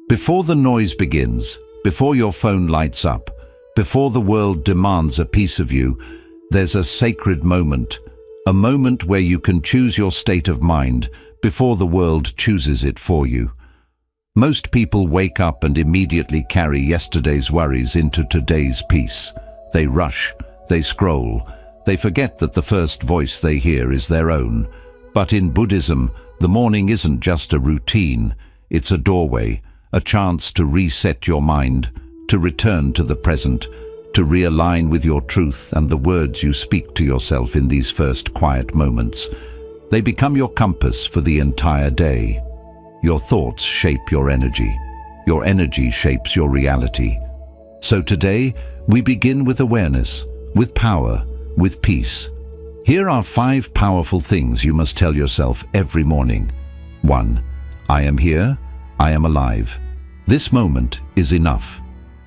Before the noise begins, before your phone lights up, before the world demands a piece of you, there's a sacred moment, a moment where you can choose your state of mind before the world chooses it for you. Most people wake up and immediately carry yesterday's worries into today's peace. They rush, they scroll, they forget that the first voice they hear is their own. But in Buddhism, the morning isn't just a routine, it's a doorway, a chance to reset your mind, to return to the present, to realign with your truth and the words you speak to yourself in these first quiet moments. They become your compass for the entire day. Your thoughts shape your energy shapes your reality. So today, we begin with awareness, with power, with peace. Here are 5 powerful things you must tell yourself every morning. 1. I am here, I am alive. This moment is enough.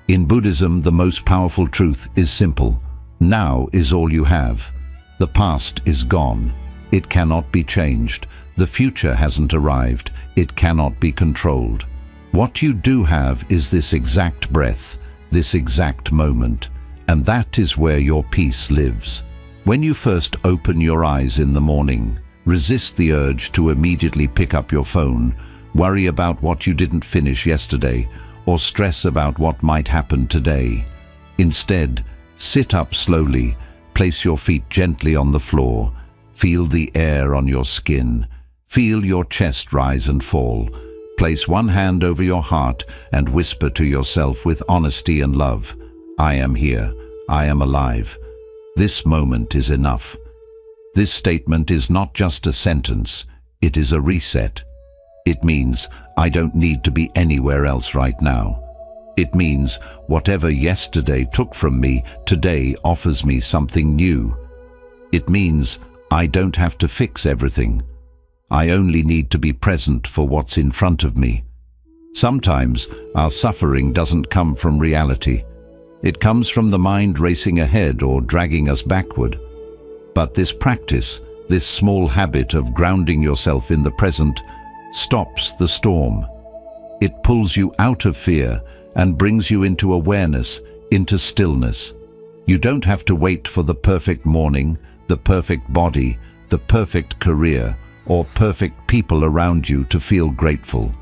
In Buddhism, the most powerful truth is simple. Now is all you have. The past is gone. It cannot be changed. The future hasn't arrived. It cannot be controlled. What you do have is this exact breath, this exact moment, and that is where your peace lives. When you first open your eyes in the morning, resist the urge to immediately pick up your phone, worry about what you didn't finish yesterday, or stress about what might happen today. Instead, sit up slowly, place your feet gently on the floor, feel the air on your skin, feel your chest rise and fall. Place one hand over your heart and whisper to yourself with honesty and love, I am here, I am alive. This moment is enough. This statement is not just a sentence, it is a reset. It means I don't need to be anywhere else right now. It means whatever yesterday took from me, today offers me something new. It means I don't have to fix everything. I only need to be present for what's in front of me. Sometimes our suffering doesn't come from reality. It comes from the mind racing ahead or dragging us backward. But this practice, this small habit of grounding yourself in the present, stops the storm. It pulls you out of fear and brings you into awareness, into stillness. You don't have to wait for the perfect morning, the perfect body, the perfect career, or perfect people around you to feel grateful.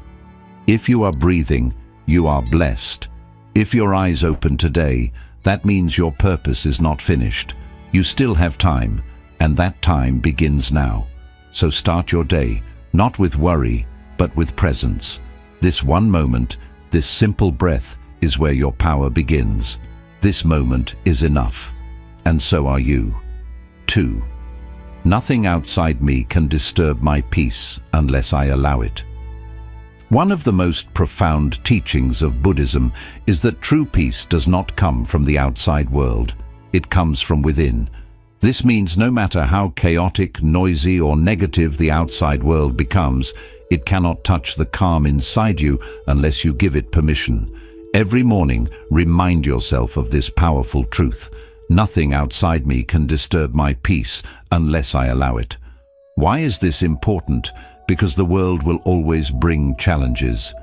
If you are breathing, you are blessed. If your eyes open today, that means your purpose is not finished. You still have time, and that time begins now. So start your day, not with worry, but with presence. This one moment, this simple breath, is where your power begins. This moment is enough. And so are you. 2. Nothing outside me can disturb my peace unless I allow it. One of the most profound teachings of Buddhism is that true peace does not come from the outside world. It comes from within. This means no matter how chaotic, noisy, or negative the outside world becomes, it cannot touch the calm inside you unless you give it permission. Every morning, remind yourself of this powerful truth. Nothing outside me can disturb my peace unless I allow it. Why is this important? Because the world will always bring challenges.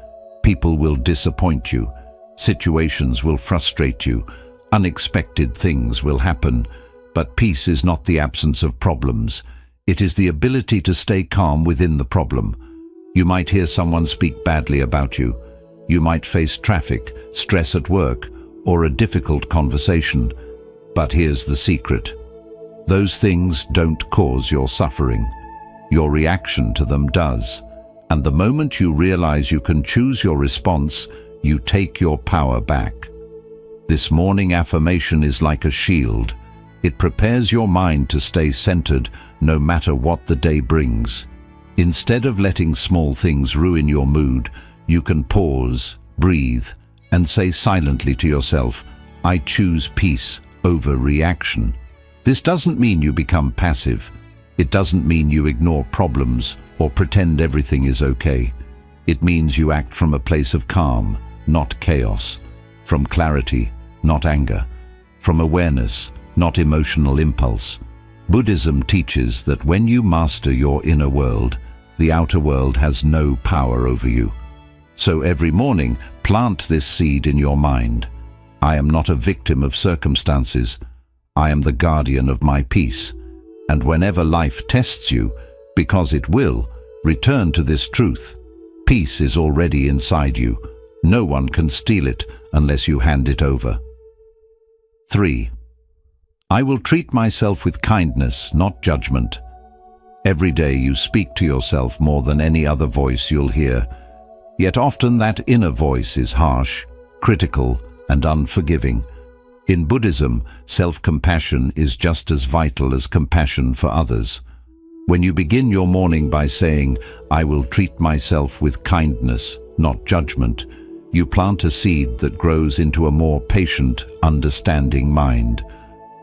People will disappoint you. Situations will frustrate you. Unexpected things will happen. But peace is not the absence of problems. It is the ability to stay calm within the problem. You might hear someone speak badly about you. You might face traffic, stress at work, or a difficult conversation. But here's the secret. Those things don't cause your suffering. Your reaction to them does. And the moment you realize you can choose your response, you take your power back. This morning affirmation is like a shield. It prepares your mind to stay centered no matter what the day brings. Instead of letting small things ruin your mood, you can pause, breathe, and say silently to yourself, I choose peace over reaction. This doesn't mean you become passive. It doesn't mean you ignore problems or pretend everything is okay. It means you act from a place of calm, not chaos, from clarity, not anger, from awareness, not emotional impulse. Buddhism teaches that when you master your inner world, the outer world has no power over you. So every morning, plant this seed in your mind. I am not a victim of circumstances. I am the guardian of my peace. And whenever life tests you, because it will, return to this truth. Peace is already inside you. No one can steal it unless you hand it over. 3. I will treat myself with kindness, not judgment. Every day you speak to yourself more than any other voice you'll hear. Yet often that inner voice is harsh, critical, and unforgiving. In Buddhism, self-compassion is just as vital as compassion for others. When you begin your morning by saying, I will treat myself with kindness, not judgment, you plant a seed that grows into a more patient, understanding mind.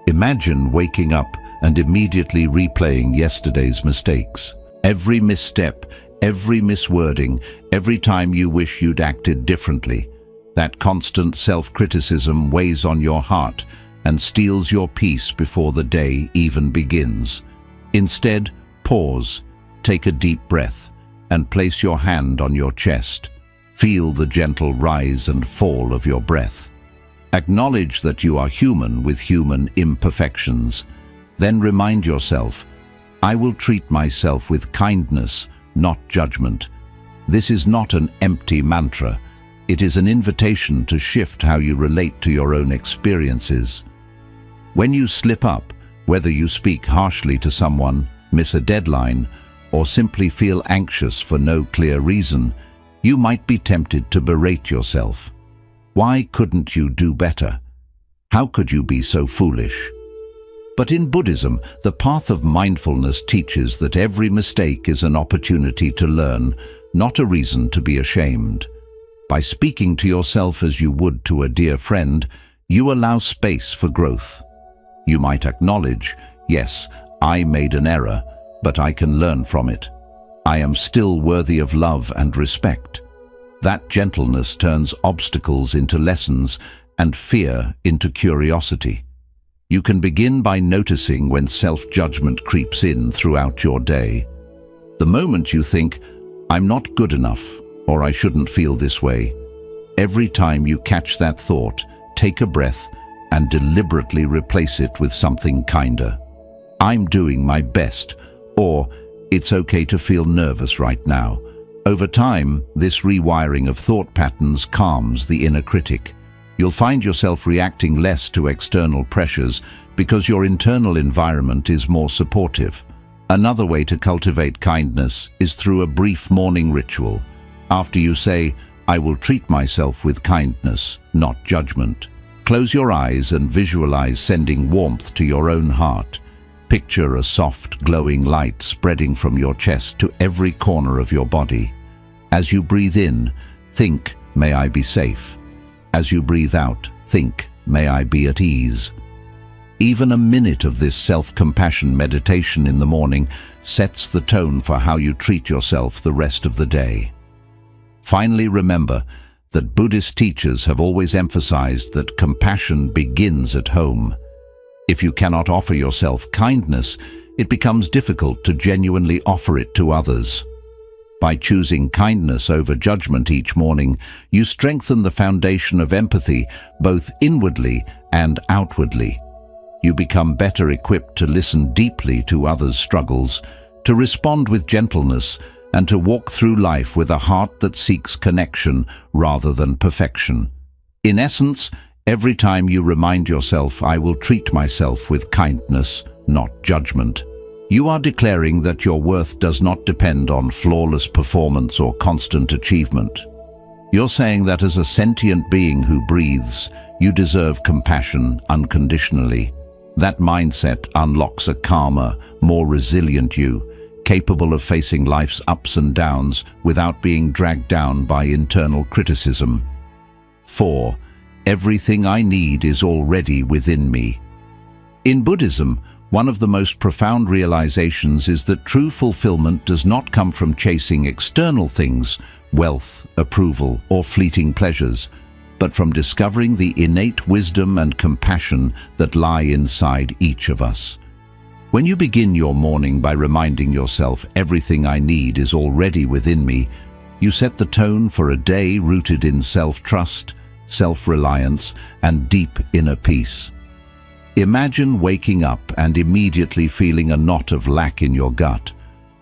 Imagine waking up and immediately replaying yesterday's mistakes. Every misstep, every miswording, every time you wish you'd acted differently. That constant self-criticism weighs on your heart and steals your peace before the day even begins. Instead, pause, take a deep breath, and place your hand on your chest. Feel the gentle rise and fall of your breath. Acknowledge that you are human with human imperfections. Then remind yourself, I will treat myself with kindness, not judgment. This is not an empty mantra. It is an invitation to shift how you relate to your own experiences. When you slip up, whether you speak harshly to someone, miss a deadline, or simply feel anxious for no clear reason, you might be tempted to berate yourself. Why couldn't you do better? How could you be so foolish? But in Buddhism, the path of mindfulness teaches that every mistake is an opportunity to learn, not a reason to be ashamed. By speaking to yourself as you would to a dear friend, you allow space for growth. You might acknowledge, yes, I made an error, but I can learn from it. I am still worthy of love and respect. That gentleness turns obstacles into lessons and fear into curiosity. You can begin by noticing when self-judgment creeps in throughout your day. The moment you think, I'm not good enough, or I shouldn't feel this way, every time you catch that thought, take a breath and deliberately replace it with something kinder. I'm doing my best, or it's okay to feel nervous right now. Over time, this rewiring of thought patterns calms the inner critic. You'll find yourself reacting less to external pressures because your internal environment is more supportive. Another way to cultivate kindness is through a brief morning ritual. After you say, I will treat myself with kindness, not judgment, close your eyes and visualize sending warmth to your own heart. Picture a soft, glowing light spreading from your chest to every corner of your body. As you breathe in, think, may I be safe. As you breathe out, think, may I be at ease. Even a minute of this self-compassion meditation in the morning sets the tone for how you treat yourself the rest of the day. Finally, remember that Buddhist teachers have always emphasized that compassion begins at home. If you cannot offer yourself kindness, it becomes difficult to genuinely offer it to others. By choosing kindness over judgment each morning, you strengthen the foundation of empathy both inwardly and outwardly. You become better equipped to listen deeply to others' struggles, to respond with gentleness, and to walk through life with a heart that seeks connection rather than perfection. In essence, every time you remind yourself, I will treat myself with kindness, not judgment, you are declaring that your worth does not depend on flawless performance or constant achievement. You're saying that as a sentient being who breathes, you deserve compassion unconditionally. That mindset unlocks a calmer, more resilient you, capable of facing life's ups and downs without being dragged down by internal criticism. 4. Everything I need is already within me. In Buddhism, one of the most profound realizations is that true fulfillment does not come from chasing external things, wealth, approval, or fleeting pleasures, but from discovering the innate wisdom and compassion that lie inside each of us. When you begin your morning by reminding yourself, everything I need is already within me, You set the tone for a day rooted in self-trust, self-reliance, and deep inner peace. Imagine waking up and immediately feeling a knot of lack in your gut.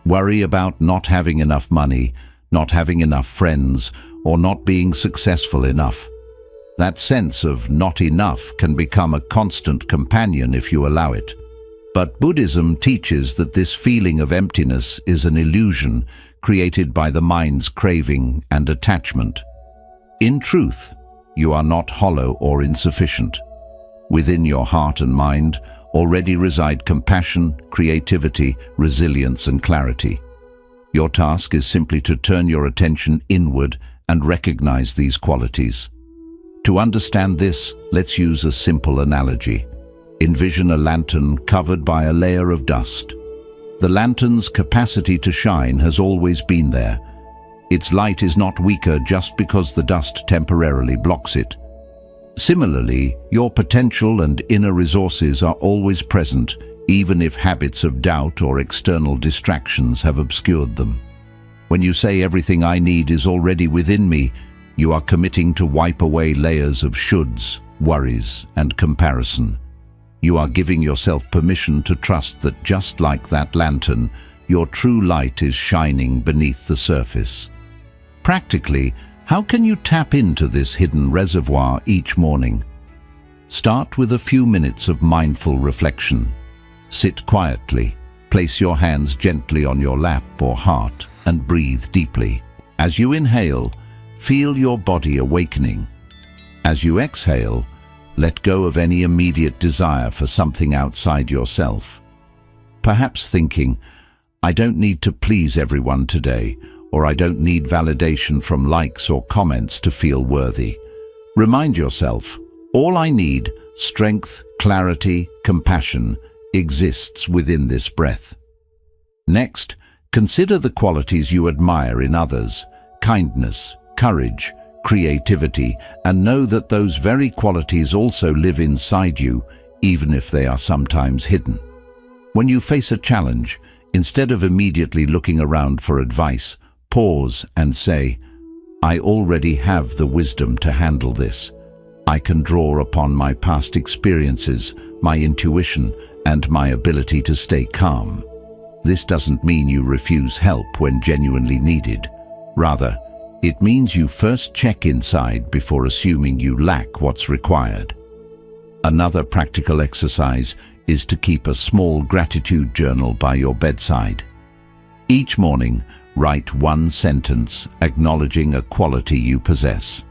Worry about not having enough money, not having enough friends, or not being successful enough. That sense of not enough can become a constant companion if you allow it. But Buddhism teaches that this feeling of emptiness is an illusion created by the mind's craving and attachment. In truth, you are not hollow or insufficient. Within your heart and mind already reside compassion, creativity, resilience, and clarity. Your task is simply to turn your attention inward and recognize these qualities. To understand this, let's use a simple analogy. Envision a lantern covered by a layer of dust. The lantern's capacity to shine has always been there. Its light is not weaker just because the dust temporarily blocks it. Similarly, your potential and inner resources are always present, even if habits of doubt or external distractions have obscured them. When you say everything I need is already within me, you are committing to wipe away layers of shoulds, worries, and comparison. You are giving yourself permission to trust that just like that lantern, your true light is shining beneath the surface. Practically, how can you tap into this hidden reservoir each morning? Start with a few minutes of mindful reflection. Sit quietly, place your hands gently on your lap or heart, and breathe deeply. As you inhale, feel your body awakening. As you exhale, let go of any immediate desire for something outside yourself. Perhaps thinking, I don't need to please everyone today, or I don't need validation from likes or comments to feel worthy. Remind yourself, all I need, strength, clarity, compassion, exists within this breath. Next, consider the qualities you admire in others, kindness, courage, creativity, and know that those very qualities also live inside you, even if they are sometimes hidden. When you face a challenge, instead of immediately looking around for advice, pause and say, I already have the wisdom to handle this. I can draw upon my past experiences, my intuition, and my ability to stay calm. This doesn't mean you refuse help when genuinely needed. Rather, it means you first check inside before assuming you lack what's required. Another practical exercise is to keep a small gratitude journal by your bedside. Each morning, write one sentence acknowledging a quality you possess.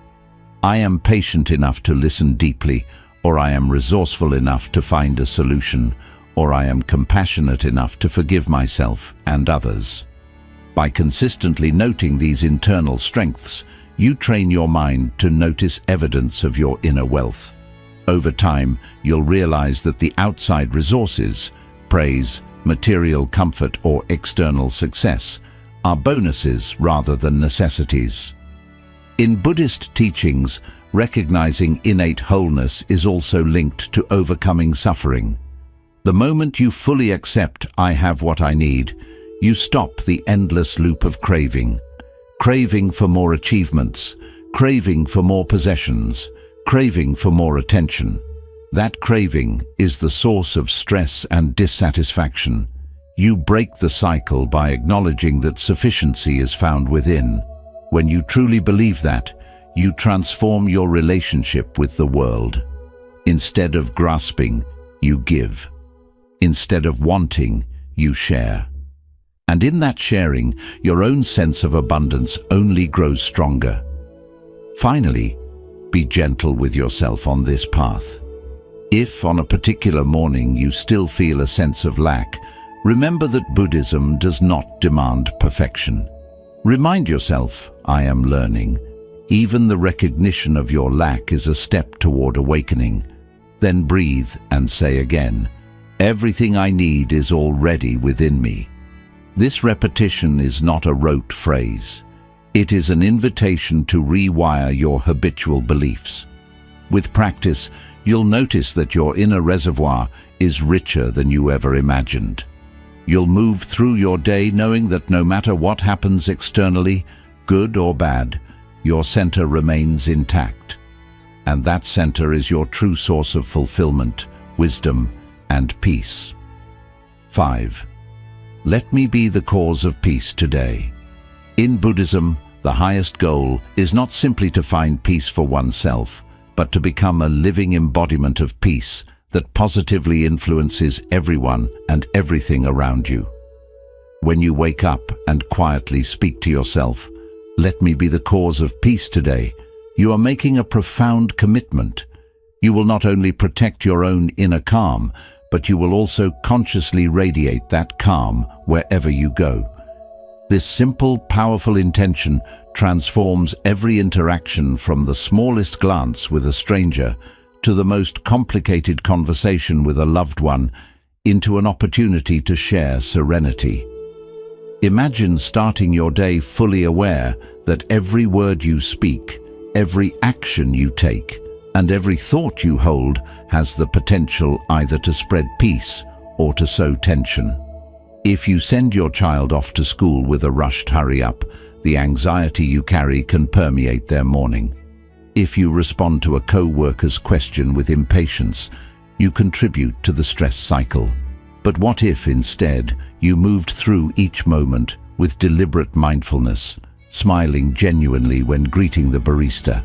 I am patient enough to listen deeply, or I am resourceful enough to find a solution, or I am compassionate enough to forgive myself and others. By consistently noting these internal strengths, you train your mind to notice evidence of your inner wealth. Over time, you'll realize that the outside resources, praise, material comfort, or external success, are bonuses rather than necessities. In Buddhist teachings, recognizing innate wholeness is also linked to overcoming suffering. The moment you fully accept I have what I need, you stop the endless loop of craving. Craving for more achievements, craving for more possessions, craving for more attention. That craving is the source of stress and dissatisfaction. You break the cycle by acknowledging that sufficiency is found within. When you truly believe that, you transform your relationship with the world. Instead of grasping, you give. Instead of wanting, you share. And in that sharing, your own sense of abundance only grows stronger. Finally, be gentle with yourself on this path. If on a particular morning you still feel a sense of lack, remember that Buddhism does not demand perfection. Remind yourself, I am learning. Even the recognition of your lack is a step toward awakening. Then breathe and say again, everything I need is already within me. This repetition is not a rote phrase. It is an invitation to rewire your habitual beliefs. With practice, you'll notice that your inner reservoir is richer than you ever imagined. You'll move through your day knowing that no matter what happens externally, good or bad, your center remains intact. And that center is your true source of fulfillment, wisdom, and peace. 5. Let me be the cause of peace today. In Buddhism, the highest goal is not simply to find peace for oneself, but to become a living embodiment of peace that positively influences everyone and everything around you. When you wake up and quietly speak to yourself, "Let me be the cause of peace today," you are making a profound commitment. You will not only protect your own inner calm, but you will also consciously radiate that calm wherever you go. This simple, powerful intention transforms every interaction, from the smallest glance with a stranger to the most complicated conversation with a loved one, into an opportunity to share serenity. Imagine starting your day fully aware that every word you speak, every action you take, and every thought you hold has the potential either to spread peace or to sow tension. If you send your child off to school with a rushed hurry up, the anxiety you carry can permeate their morning. If you respond to a co-worker's question with impatience, you contribute to the stress cycle. But what if instead you moved through each moment with deliberate mindfulness, smiling genuinely when greeting the barista,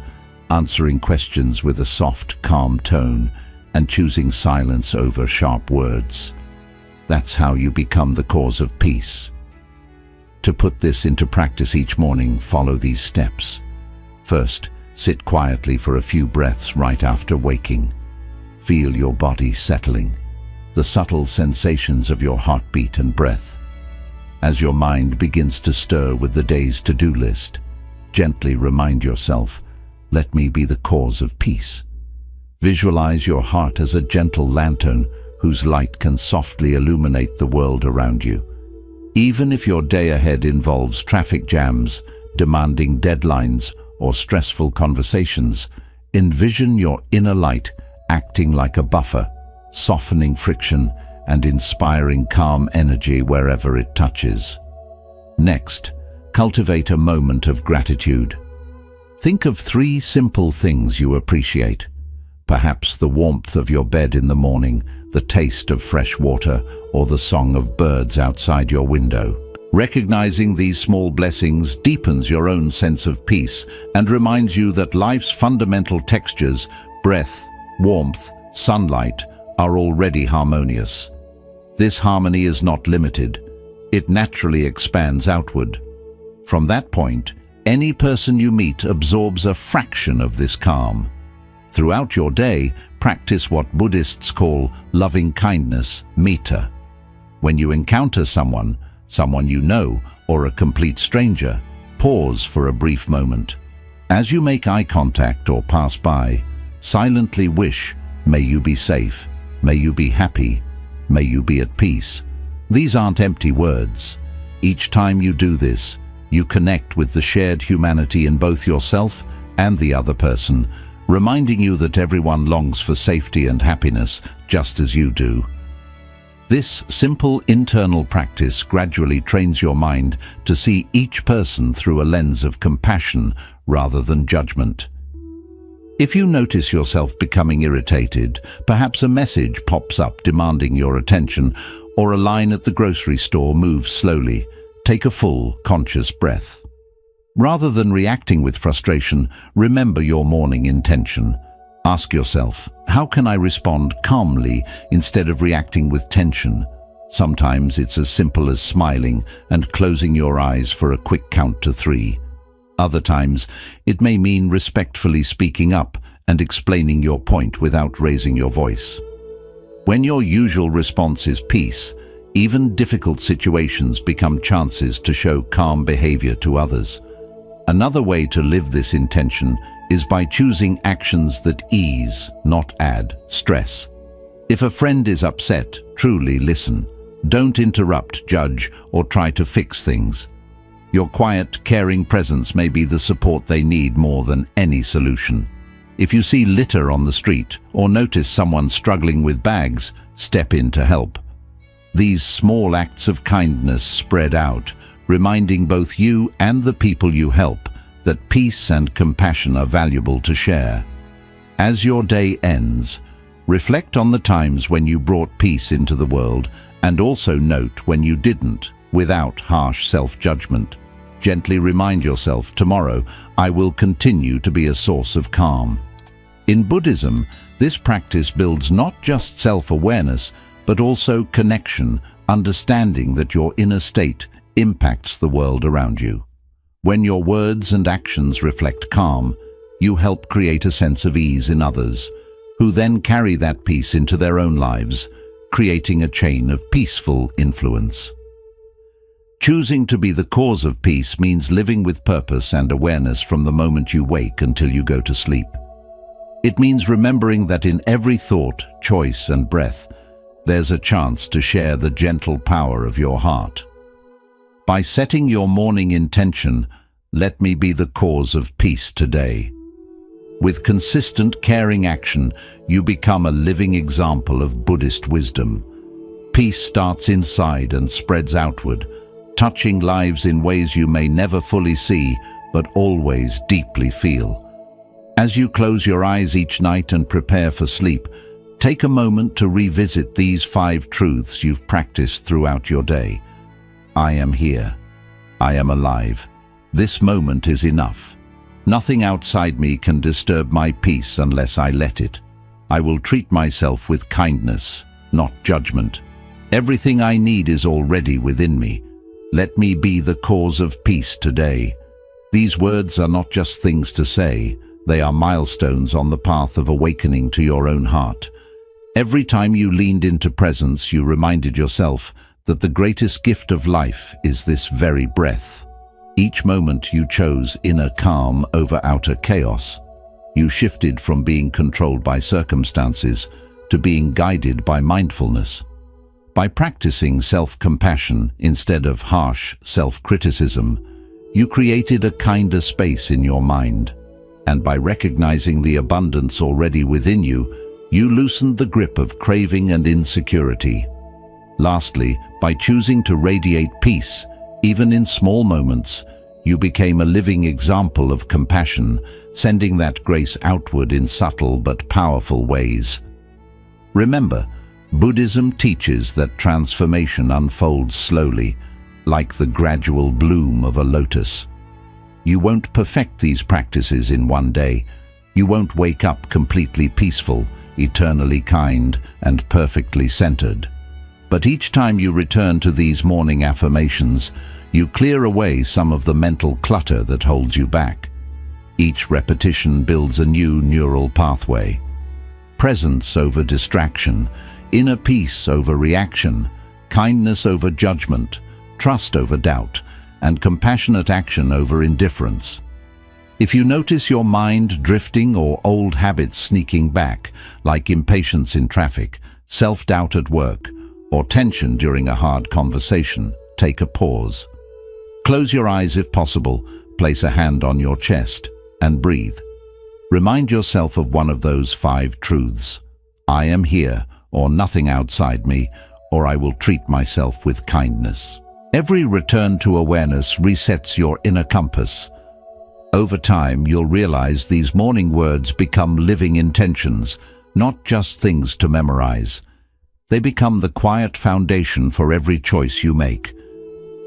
answering questions with a soft, calm tone, and choosing silence over sharp words? That's how you become the cause of peace. To put this into practice each morning, follow these steps. First, sit quietly for a few breaths right after waking. Feel your body settling, the subtle sensations of your heartbeat and breath. As your mind begins to stir with the day's to-do list, gently remind yourself, "Let me be the cause of peace." Visualize your heart as a gentle lantern whose light can softly illuminate the world around you. Even if your day ahead involves traffic jams, demanding deadlines, or stressful conversations, envision your inner light acting like a buffer, softening friction and inspiring calm energy wherever it touches. Next, cultivate a moment of gratitude. Think of 3 simple things you appreciate. Perhaps the warmth of your bed in the morning, the taste of fresh water, or the song of birds outside your window. Recognizing these small blessings deepens your own sense of peace and reminds you that life's fundamental textures, breath, warmth, sunlight, are already harmonious. This harmony is not limited. It naturally expands outward. From that point, any person you meet absorbs a fraction of this calm. Throughout your day, practice what Buddhists call loving kindness, metta. When you encounter someone you know, or a complete stranger, pause for a brief moment. As you make eye contact or pass by, silently wish, "May you be safe, may you be happy, may you be at peace." These aren't empty words. Each time you do this, you connect with the shared humanity in both yourself and the other person, reminding you that everyone longs for safety and happiness just as you do. This simple internal practice gradually trains your mind to see each person through a lens of compassion rather than judgment. If you notice yourself becoming irritated, perhaps a message pops up demanding your attention, or a line at the grocery store moves slowly, take a full, conscious breath. Rather than reacting with frustration, remember your morning intention. Ask yourself, how can I respond calmly instead of reacting with tension? Sometimes it's as simple as smiling and closing your eyes for a quick count to 3. Other times, it may mean respectfully speaking up and explaining your point without raising your voice. When your usual response is peace, even difficult situations become chances to show calm behavior to others. Another way to live this intention is by choosing actions that ease, not add, stress. If a friend is upset, truly listen. Don't interrupt, judge, or try to fix things. Your quiet, caring presence may be the support they need more than any solution. If you see litter on the street or notice someone struggling with bags, step in to help. These small acts of kindness spread out, reminding both you and the people you help that peace and compassion are valuable to share. As your day ends, reflect on the times when you brought peace into the world, and also note when you didn't, without harsh self-judgment. Gently remind yourself, tomorrow I will continue to be a source of calm. In Buddhism, this practice builds not just self-awareness, but also connection, understanding that your inner state impacts the world around you. When your words and actions reflect calm, you help create a sense of ease in others, who then carry that peace into their own lives, creating a chain of peaceful influence. Choosing to be the cause of peace means living with purpose and awareness from the moment you wake until you go to sleep. It means remembering that in every thought, choice, and breath, there's a chance to share the gentle power of your heart. By setting your morning intention, let me be the cause of peace today. With consistent, caring action, you become a living example of Buddhist wisdom. Peace starts inside and spreads outward, touching lives in ways you may never fully see, but always deeply feel. As you close your eyes each night and prepare for sleep, take a moment to revisit these 5 truths you've practiced throughout your day. I am here. I am alive. This moment is enough. Nothing outside me can disturb my peace unless I let it. I will treat myself with kindness, not judgment. Everything I need is already within me. Let me be the cause of peace today. These words are not just things to say. They are milestones on the path of awakening to your own heart. Every time you leaned into presence, you reminded yourself that the greatest gift of life is this very breath. Each moment you chose inner calm over outer chaos. You shifted from being controlled by circumstances to being guided by mindfulness. By practicing self-compassion instead of harsh self-criticism, you created a kinder space in your mind. And by recognizing the abundance already within you, you loosened the grip of craving and insecurity. Lastly, by choosing to radiate peace, even in small moments, you became a living example of compassion, sending that grace outward in subtle but powerful ways. Remember, Buddhism teaches that transformation unfolds slowly, like the gradual bloom of a lotus. You won't perfect these practices in one day. You won't wake up completely peaceful, eternally kind, and perfectly centered. But each time you return to these morning affirmations, you clear away some of the mental clutter that holds you back. Each repetition builds a new neural pathway. Presence over distraction, inner peace over reaction, kindness over judgment, trust over doubt, and compassionate action over indifference. If you notice your mind drifting or old habits sneaking back, like impatience in traffic, self-doubt at work, or tension during a hard conversation, take a pause. Close your eyes if possible, place a hand on your chest, and breathe. Remind yourself of one of those 5 truths. I am here, or nothing outside me, or I will treat myself with kindness. Every return to awareness resets your inner compass. Over time, you'll realize these morning words become living intentions, not just things to memorize. They become the quiet foundation for every choice you make.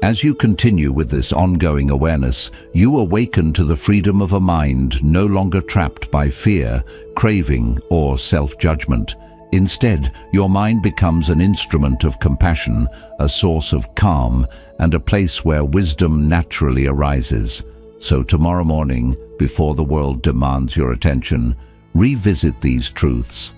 As you continue with this ongoing awareness, you awaken to the freedom of a mind no longer trapped by fear, craving, or self-judgment. Instead, your mind becomes an instrument of compassion, a source of calm, and a place where wisdom naturally arises. So tomorrow morning, before the world demands your attention, revisit these truths.